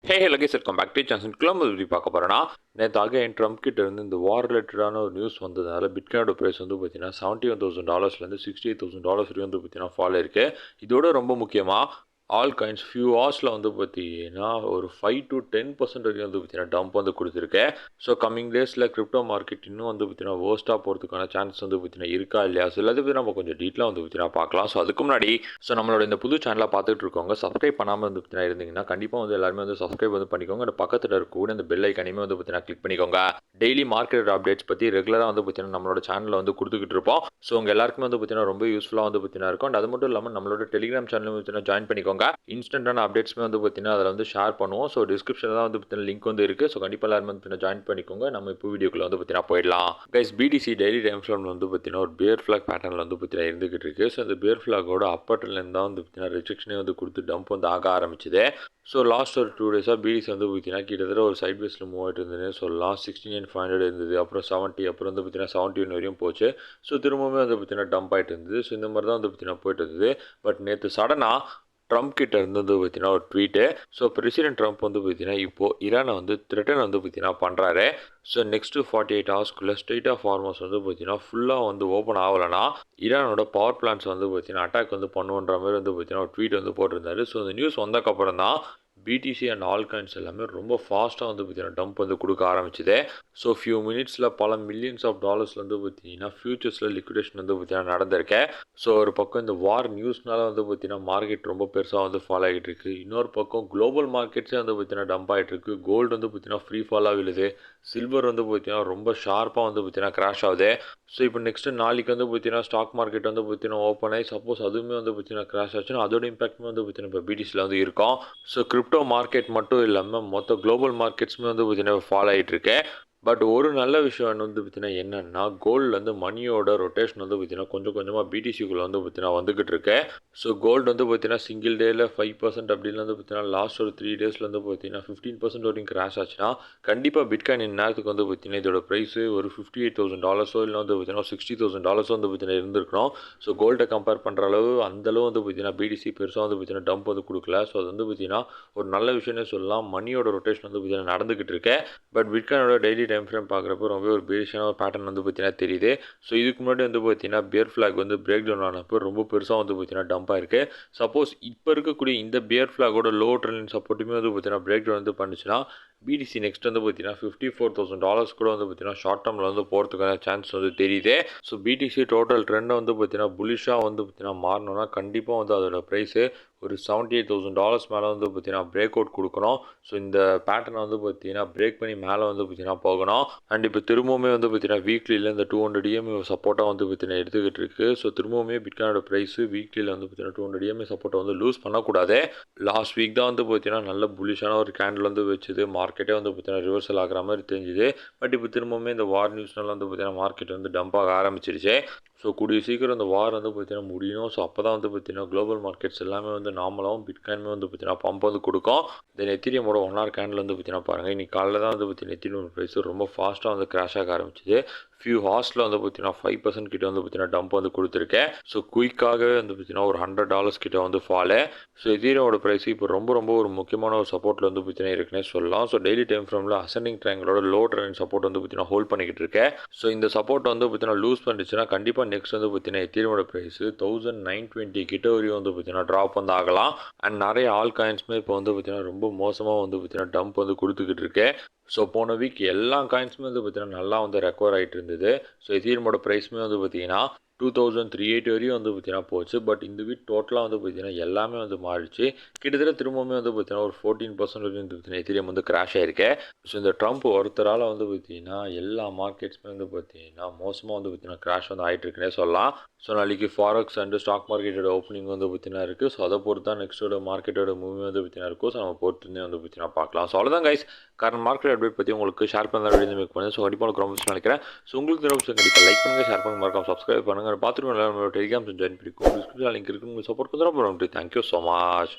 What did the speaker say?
Luggage welcome back to சான்சன் கிளம்பு எப்படி பார்க்க போகிறேன்னா நேற்று அகைன் ட்ரம்ப் கிட்ட இருந்து இந்த வார் ரிலேட்டடான ஒரு நியூஸ் வந்ததுனால பிட்காயினோட ப்ரைஸ் வந்து பார்த்தீங்கன்னா $71,000 $68,000 வரைக்கும் வந்து பார்த்தீங்கன்னா ஃபால் இருக்கு. இதோட ரொம்ப முக்கியமாக ஆல் கைண்ட்ஸ் ஃபியூ ஹவர்ஸில் வந்து பார்த்தீங்கன்னா ஒரு 5 to 10% வரைக்கும் வந்து பார்த்தீங்கன்னா டம்ப் வந்து கொடுத்துருக்கேன். ஸோ கம்மிங் டேஸில் கிரிப்டோ மார்க்கெட் இன்னும் வந்து பார்த்தீங்கன்னா வேர்ஸ்ட்டாக போகிறதுக்கான சான்ஸ் வந்து பார்த்தீங்கன்னா இருக்கா இல்லையா, ஸோ எல்லாத்தையும் பற்றி நம்ம கொஞ்சம் டீட்டெயிலாக வந்து பார்த்தீங்கன்னா பார்க்கலாம். ஸோ அதுக்கு முன்னாடி நம்மளோட இந்த புது சேனலை பார்த்துட்டு இருக்கவங்க சப்ஸ்கிரைப் பண்ணாமல் வந்து பார்த்தீங்கன்னா இருந்தீங்கன்னா கண்டிப்பாக வந்து எல்லாருமே வந்து சப்ஸ்கிரைப் வந்து பண்ணிக்கோங்க. அந்த பக்கத்தில் இருக்கக்கூடிய இந்த பெல் ஐக்கனையுமே வந்து பார்த்தீங்கன்னா கிளிக் பண்ணிக்கோங்க. டெய்லி மார்க்கெட் அப்டேட்ஸ் பற்றி ரெகுலராக வந்து பார்த்தீங்கன்னா நம்மளோட சேனலில் வந்து கொடுத்துக்கிட்டு இருப்போம். ஸோ உங்கள் எல்லாருக்குமே வந்து பார்த்தீங்கன்னா ரொம்ப யூஸ்ஃபுல்லாக வந்து பார்த்தீங்கன்னா இருக்கும். அண்ட் அது மட்டும் இல்லாமல் நம்மளோட டெலிகிராம் சேனலும் பார்த்தீங்கன்னா ஜாயின் பண்ணிக்கோங்க. இன்ஸ்டன்டான அப்டேட்ஸ்மே வந்து பார்த்தீங்கன்னா அதில் வந்து ஷேர் பண்ணுவோம். ஸோ டிஸ்கிரிப்ஷனில் தான் வந்து பார்த்தீங்கன்னா லிங்க் வந்து இருக்குது. ஸோ கண்டிப்பாக எல்லாருமே வந்து பார்த்தீங்கன்னா ஜாயின் பண்ணிக்கோங்க. நம்ம இப்போ வீடியோக்குள்ள வந்து பார்த்தீங்கன்னா போயிடலாம். கைஸ், பிடிசி டெய்லி டைம் ஃப்ரேமில் வந்து பார்த்தீங்கன்னா ஒரு பியர் ஃபிளாக் பேட்டர்னில் வந்து பார்த்தீங்கன்னா இருந்துகிட்டு இருக்கு. ஸோ அந்த பியர் ஃபிளாகோட அப்பர்லேருந்து தான் வந்து பார்த்தீங்கன்னா ரிஜெக்ஷனே வந்து கொடுத்து டம்ப் வந்து ஆக ஆரம்பிச்சுது. ஸோ லாஸ்ட் ஒரு 2 டேஸாக பிடிசி வந்து பார்த்தீங்கன்னா கிட்டத்தட்ட ஒரு சைட் பேஸில் மூவ் ஆகிட்டு இருந்ததுன்னு சொல்லலாம். 69,500 இருந்தது, அப்புறம் 70, அப்புறம் வந்து பார்த்தீங்கன்னா 71 வரையும் போச்சு. ஸோ திரும்பவுமே வந்து பார்த்தீங்கன்னா டம்ப் ஆகிட்டு இருந்தது. ஸோ இந்த மாதிரி தான் வந்து பார்த்தீங்கன்னா போயிட்டு இருந்தது. பட் நேற்று சடனாக ட்ரம்ப் கிட்ட இருந்து வந்து பார்த்தீங்கன்னா ஒரு ட்வீட்டு. ஸோ பிரசிடென்ட் ட்ரம்ப் வந்து பார்த்தீங்கன்னா இப்போது ஈரானை வந்து த்ரெட்டன் வந்து பார்த்தீங்கன்னா பண்ணுறாரு. ஸோ நெக்ஸ்ட்டு 48 ஹவர்ஸ்க்குள்ளே ஸ்ட்ரெயிட் ஆஃப் ஹார்மோஸ் வந்து பார்த்தீங்கன்னா ஃபுல்லாக வந்து ஓப்பன் ஆகலைன்னா ஈரானோட பவர் பிளான்ஸ் வந்து பார்த்தீங்கன்னா அட்டாக் வந்து பண்ணுன்ற மாதிரி வந்து பார்த்தீங்கன்னா ஒரு ட்வீட் வந்து போட்டிருந்தாரு. ஸோ இந்த நியூஸ் வந்தக்கப்புறம் தான் பிடிசி அண்ட் ஆல் காயின்ஸ் எல்லாமே ரொம்ப ஃபாஸ்ட்டாக வந்து பார்த்தீங்கன்னா டம்ப் வந்து கொடுக்க ஆரம்பிச்சுது. ஸோ ஃபியூ மினிட்ஸில் பல மில்லியன்ஸ் ஆஃப் டாலர்ஸ் வந்து பார்த்தீங்கன்னா ஃபியூச்சர்ஸில் லிக்விடேஷன் வந்து பார்த்தீங்கன்னா நடந்திருக்கேன். ஸோ ஒரு பக்கம் இந்த வார் நியூஸ்னால வந்து பார்த்தீங்கன்னா மார்க்கெட் ரொம்ப பெருசாக வந்து ஃபாலோ ஆகிட்டு இருக்கு. இன்னொரு பக்கம் குளோபல் மார்க்கெட்ஸே வந்து பார்த்தீங்கன்னா டம்ப் ஆகிட்டு இருக்கு. கோல்டு வந்து பார்த்தீங்கன்னா ஃப்ரீ ஃபாலாக விழுது. சில்வர் வந்து பார்த்தீங்கன்னா ரொம்ப ஷார்ப்பாக வந்து பார்த்தீங்கன்னா கிராஷ் ஆகுது. ஸோ இப்போ நெக்ஸ்ட்டு நாளைக்கு வந்து பார்த்தீங்கன்னா ஸ்டாக் மார்க்கெட் வந்து பார்த்தீங்கன்னா ஓப்பன் ஆகி சப்போஸ் அதுவுமே வந்து பார்த்தீங்கன்னா கிராஷ் ஆச்சுன்னா அதோட இம்பாக்ட்மே வந்து பார்த்தீங்கன்னா இப்போ பிடிசியில் வந்து இருக்கும். ஸோ கிரிப்டோ மார்க்கெட் மட்டும் இல்லாமல் மொத்த குளோபல் மார்க்கெட்ஸுமே வந்து பார்த்தீங்கன்னா ஃபாலோ ஆகிட்டு இருக்கு. பட் ஒரு நல்ல விஷயம் வந்து பார்த்தீங்கன்னா என்னென்னா கோல்டுலேருந்து மணியோட ரொட்டேஷன் வந்து பார்த்தீங்கன்னா கொஞ்சம் கொஞ்சமாக பிடிசிக்குள்ளே வந்து பார்த்தீங்கன்னா வந்துக்கிட்டு இருக்கு. ஸோ கோல்டு வந்து பார்த்தீங்கன்னா சிங்கிள் டேயில் 5% அப்படின்னு வந்து பார்த்தீங்கன்னா லாஸ்ட் ஒரு 3 டேஸில் வந்து பார்த்தீங்கன்னா 15% வரைக்கும் கிராஷ் ஆச்சுன்னா கண்டிப்பாக பிட்காயின் நேரத்துக்கு வந்து பார்த்தீங்கன்னா இதோட ப்ரைஸு ஒரு $58,000 இல்லை வந்து பார்த்தீங்கன்னா $60,000 வந்து பார்த்தீங்கன்னா இருந்திருக்கணும். ஸோ கோல்டை கம்பேர் பண்ணுற அளவு அந்தளவு வந்து பார்த்தீங்கன்னா பிடிசி பெருசாக வந்து பார்த்தீங்கன்னா டம்ப் வந்து கொடுக்கல. ஸோ அது வந்து பார்த்தீங்கன்னா ஒரு நல்ல விஷயம்னே சொல்லலாம். மணியோட ரொட்டேஷன் வந்து பார்த்தீங்கன்னா நடந்துக்கிட்டு இருக்கு. பட் பிட்காயினோட டெய்லி டைம் ஃப்ரேம் பார்க்குறப்போ ரொம்ப ஒரு பேஷனான ஒரு பேட்டர்ன் வந்து பார்த்தீங்கன்னா தெரியுது. ஸோ இதுக்கு முன்னாடி வந்து பார்த்தீங்கன்னா பியர் ஃப்ளாக் வந்து பிரேக் டவுன் ஆனப்போ ரொம்ப பெருசாக வந்து பார்த்தீங்கன்னா டம்ப் ஆயிருக்கு. சப்போஸ் இப்போ இருக்கக்கூடிய இந்த பியர் ஃப்ளாகோட லோ ட்ரெண்ட் சப்போர்ட்டுமே வந்து பார்த்தீங்கன்னா பிரேக் டவுன் வந்து பண்ணுச்சுன்னா பிடிசி நெக்ஸ்ட் வந்து பார்த்தீங்கன்னா $54,000 கூட வந்து பார்த்தீங்கன்னா ஷார்ட் டேர்மில் வந்து போகிறதுக்கான சான்ஸ் வந்து தெரியுது. ஸோ பிடிசி டோட்டல் ட்ரெண்டை வந்து பார்த்தீங்கன்னா புலிஷாக வந்து பார்த்தீங்கன்னா மாறணும்னா கண்டிப்பாக வந்து அதோட ப்ரைஸு ஒரு $78,000 மேலே வந்து பார்த்தீங்கன்னா பிரேக் அவுட் கொடுக்கணும். ஸோ இந்த பேட்டர்னை வந்து பார்த்தீங்கன்னா பிரேக் பண்ணி மேலே வந்து பார்த்தீங்கன்னா போகணும். அண்ட் இப்போ திரும்பவுமே வந்து பார்த்தீங்கன்னா வீக்லியில் இந்த 200 EMA சப்போர்ட்டாக வந்து பார்த்தீங்கன்னா எடுத்துக்கிட்டு இருக்கு. ஸோ திரும்பவுமே பிட்காயினோட ப்ரைஸு வீக்லியில் வந்து பார்த்தீங்கன்னா 200 EMA சப்போர்ட்டை வந்து லூஸ் பண்ணக்கூடாது. லாஸ்ட் வீக் தான் வந்து பார்த்தீங்கன்னா நல்ல புலிஷான ஒரு கேண்டில் வந்து வச்சுது. மார்க்கெட்டே வந்து பார்த்தீங்கன்னா ரிவர்சல் ஆகிற மாதிரி தெரிஞ்சுது. பட் இப்போ திரும்பவுமே இந்த வார் நியூஸ்னால வந்து பார்த்தீங்கன்னா மார்க்கெட் வந்து டம்ப் ஆக ஆரம்பிச்சிருச்சு. ஸோ கூடிய சீக்கிரம் இந்த வார் வந்து பார்த்தீங்கன்னா முடியணும். ஸோ அப்போ தான் வந்து பார்த்தீங்கன்னா குளோபல் மார்க்கெட்ஸ் எல்லாமே வந்து நார்மலாகவும் பிட்காயினுமே வந்து பார்த்தீங்கன்னா பம்ப் வந்து கொடுக்கும். தென் எத்தீரியமோட 1 hour கேண்டில் வந்து பார்த்தீங்கன்னா பாருங்கள், இன்றைக்கி காலையில் தான் வந்து பார்த்தீங்கன்னா எத்தீரியம் ப்ரைஸ் ரொம்ப ஃபாஸ்ட்டாக வந்து கிராஷ் ஆக ஆரம்பிச்சிது. ஃபியூ ஹார்ஸில் வந்து பார்த்தீங்கன்னா 5% கிட்ட வந்து பார்த்தீங்கன்னா டம்ப் வந்து கொடுத்துருக்கேன். ஸோ குயிக்காகவே வந்து பார்த்தீங்கன்னா ஒரு $100 கிட்ட வந்து ஃபாலு. ஸோ எத்தீரியமோட ப்ரைஸ் இப்போ ரொம்ப ஒரு முக்கியமான ஒரு சப்போர்ட்டில் வந்து பார்த்தீங்கன்னா இருக்குன்னே சொல்லலாம். ஸோ டெய்லி டைம் ஃப்ரேமில் அசெண்டிங் ட்ரையாங்கிளோட லோ ட்ரெண்ட் சப்போர்ட் வந்து பார்த்தீங்கன்னா ஹோல்ட் பண்ணிக்கிட்டு இருக்கேன். ஸோ இந்த சப்போர்ட் வந்து பார்த்தீங்கன்னா லூஸ் பண்ணிச்சுன்னா கண்டிப்பாக நெக்ஸ்ட் வந்து பார்த்தீங்கன்னா எத்தீரியமோட ப்ரைஸ் 1920 கிட்ட வரையும் வந்து பார்த்தீங்கன்னா ட்ராப் வந்து ஆகலாம். அண்ட் நிறைய ஆல் காயின்ஸுமே இப்போ வந்து பார்த்தீங்கன்னா ரொம்ப மோசமாக வந்து பார்த்தீங்கன்னா டம்ப் வந்து கொடுத்துக்கிட்டு இருக்கேன். ஸோ போன வீக் எல்லா காயின்ஸுமே வந்து பார்த்தீங்கன்னா நல்லா வந்து ரெக்கவர் ஆகிட்டு இருந்தது. ஸோ எத்தீரியமோட ப்ரைஸுமே வந்து பார்த்தீங்கன்னா 2308 வரையும் வந்து பார்த்தீங்கன்னா போச்சு. பட் இந்த வீக் டோட்டலாக வந்து பார்த்தீங்கன்னா எல்லாமே வந்து மாறிடுச்சு. கிட்டத்தட்ட திரும்பவுமே வந்து பார்த்தீங்கன்னா ஒரு 14% வரையும் வந்து பார்த்தீங்கன்னா எத்தீரியம் வந்து கிராஷ் ஆகிருக்கு. ஸோ இந்த ட்ரம்ப் ஒருத்தரால் வந்து பார்த்தீங்கன்னா எல்லா மார்க்கெட்ஸுமே வந்து பார்த்தீங்கன்னா மோசமாக வந்து பார்த்தீங்கன்னா கிராஷ் வந்து ஆகிட்டு இருக்குன்னே சொல்லலாம். ஸோ நாளைக்கு ஃபாரெக்ஸ் அண்ட் ஸ்டாக் மார்க்கெட்டோட ஓப்பனிங் வந்து பார்த்தீங்கன்னா இருக்குது. ஸோ அதை பொறுத்து தான் நெக்ஸ்ட்டோட மார்க்கெட்டோட மூவ்மே வந்து பார்த்தீங்கன்னா இருக்கும். ஸோ நம்ம பொறுத்துருந்தே வந்து பார்த்தீங்கன்னா பார்க்கலாம். ஸோ அவ்வளோதான் கைஸ், காரணம் மார்க்கெட் அப்டேட் பற்றி உங்களுக்கு ஷேர் பண்ண வீடியோ மேக் பண்ணுங்கள். ஸோ கண்டிப்பாக உங்களுக்கு ரொம்ப நினைக்கிறேன். ஸோ உங்களுக்கு ரொம்ப கண்டிப்பாக லைக் பண்ணுங்கள், ஷேர் பண்ணுங்கள், மறக்காம சப்ஸ்கிரைப் பண்ணுங்கள். பார்த்துட்டு டெலிகிராம் ஜாயின் பண்ணிக்கோங்க. டிஸ்கிரிப்ஷன் லிங்க் இருக்குது. உங்களுக்கு சப்போர்ட் பண்ணுறோம். Thank you so much.